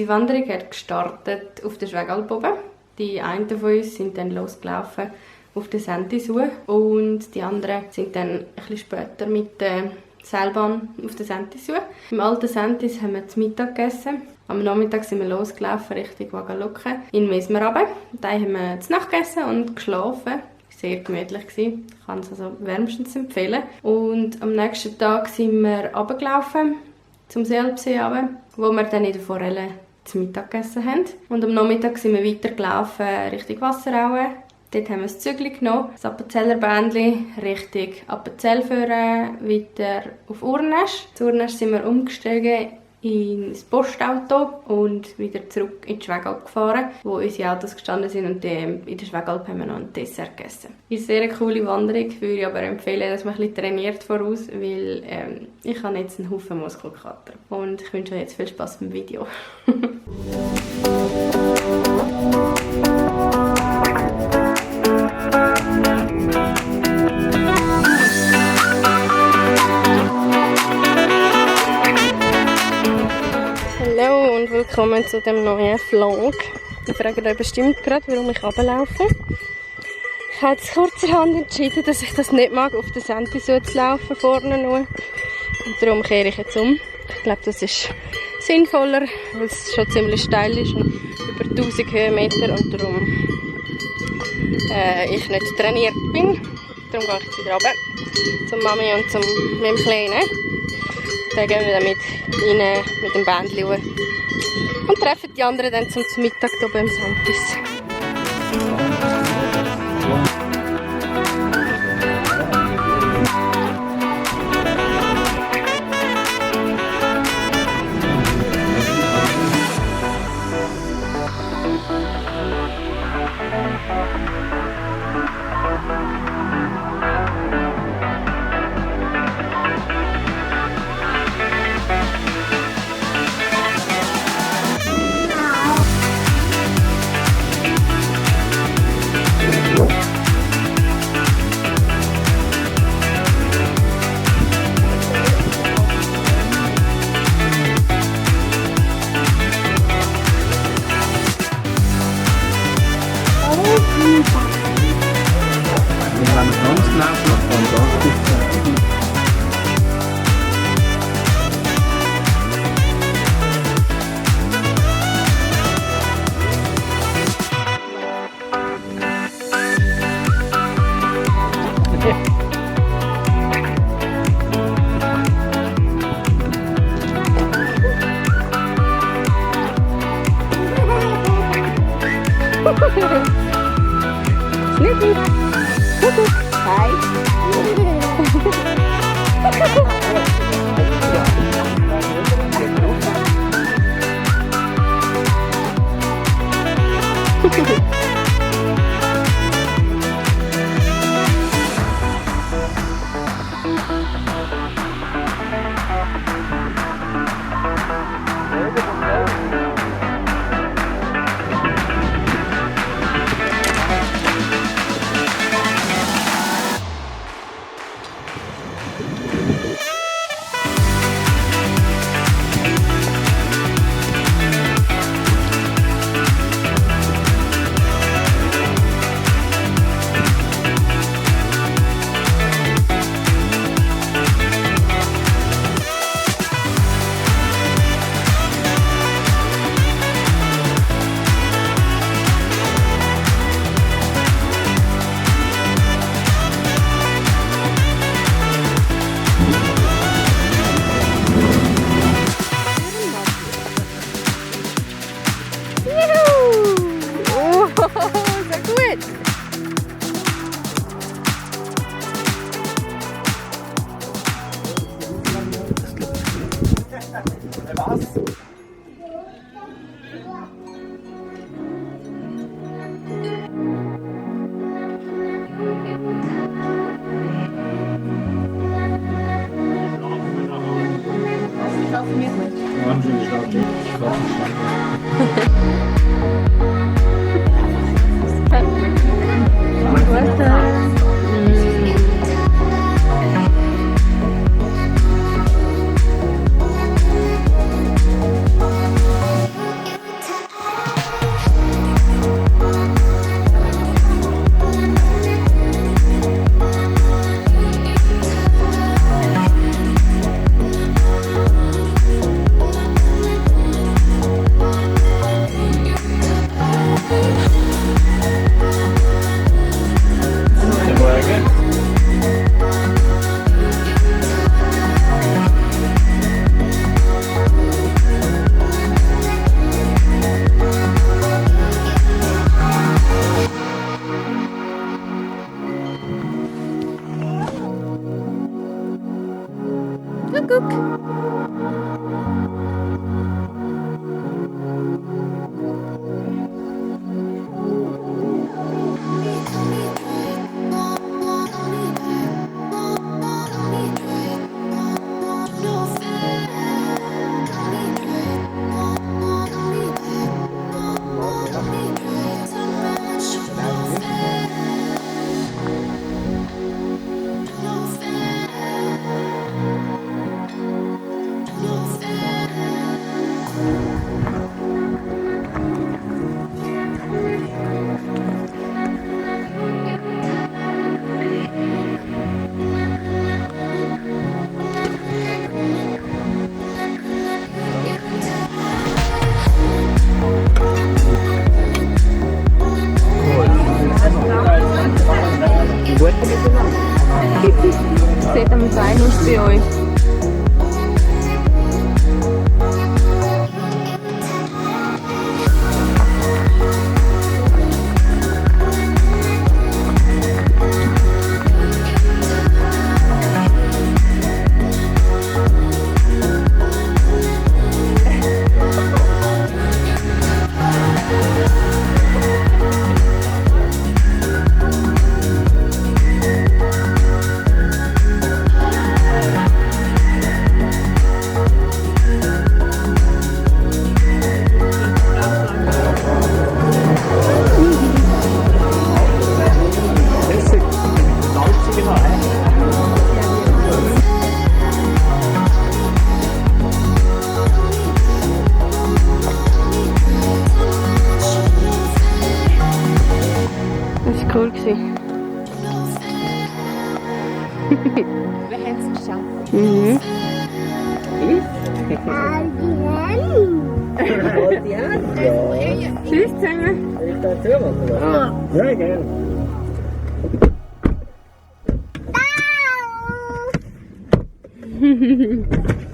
Unsere Wanderung hat gestartet auf der Schwegalp oben. Die einen von uns sind dann losgelaufen auf der Sentisu und die anderen sind dann ein bisschen später mit der Seilbahn auf der Sentisu. Im alten Sentis haben wir zu Mittag gegessen. Am Nachmittag sind wir losgelaufen Richtung Wagaluque in Mesmerabe. Da haben wir zu Nacht gegessen und geschlafen. Sehr gemütlich gewesen. Ich kann es also wärmstens empfehlen. Und am nächsten Tag sind wir runtergelaufen zum Selbsee runter, wo wir dann in der Forelle zu Mittag gegessen haben. Und am Nachmittag sind wir weitergelaufen Richtung Wasseraue. Dort haben wir das Zügli genommen, das Appenzeller Bändli, Richtung Appenzell führen, weiter auf Urnäsch. Zu Urnäsch sind wir umgestiegen ins Postauto und wieder zurück in die Schwegalp gefahren, wo unsere Autos gestanden sind, und in der Schwegalp haben wir noch ein Dessert gegessen. Es ist eine sehr coole Wanderung, würde ich aber empfehlen, dass man ein bisschen trainiert voraus, weil ich habe jetzt einen Haufen Muskelkater. Und ich wünsche euch jetzt viel Spaß beim Video. Hallo und willkommen zu dem neuen Vlog. Ich frage euch bestimmt gerade, warum ich runterlaufe. Ich habe jetzt kurzerhand entschieden, dass ich das nicht mag, auf der Sentisu zu laufen, vorne nur. Und darum kehre ich jetzt um. Ich glaube, das ist sinnvoller, weil es schon ziemlich steil ist und über 1000 Höhenmeter und darum ich nicht trainiert bin. Darum gehe ich jetzt wieder runter zur Mami und zu meinem Kleinen. Dann gehen wir dann mit ihnen mit dem Bändli und treffen die anderen dann zum Mittag hier beim Sentis. Snippy! Hi! Guck. Gut. Sieht am Sein aus bei euch. Das war cool. Wir haben es geschafft. Mhm. Die Hand, ja. Tschüss zusammen. Soll ich da zumachen? Ja, gerne. Ciao.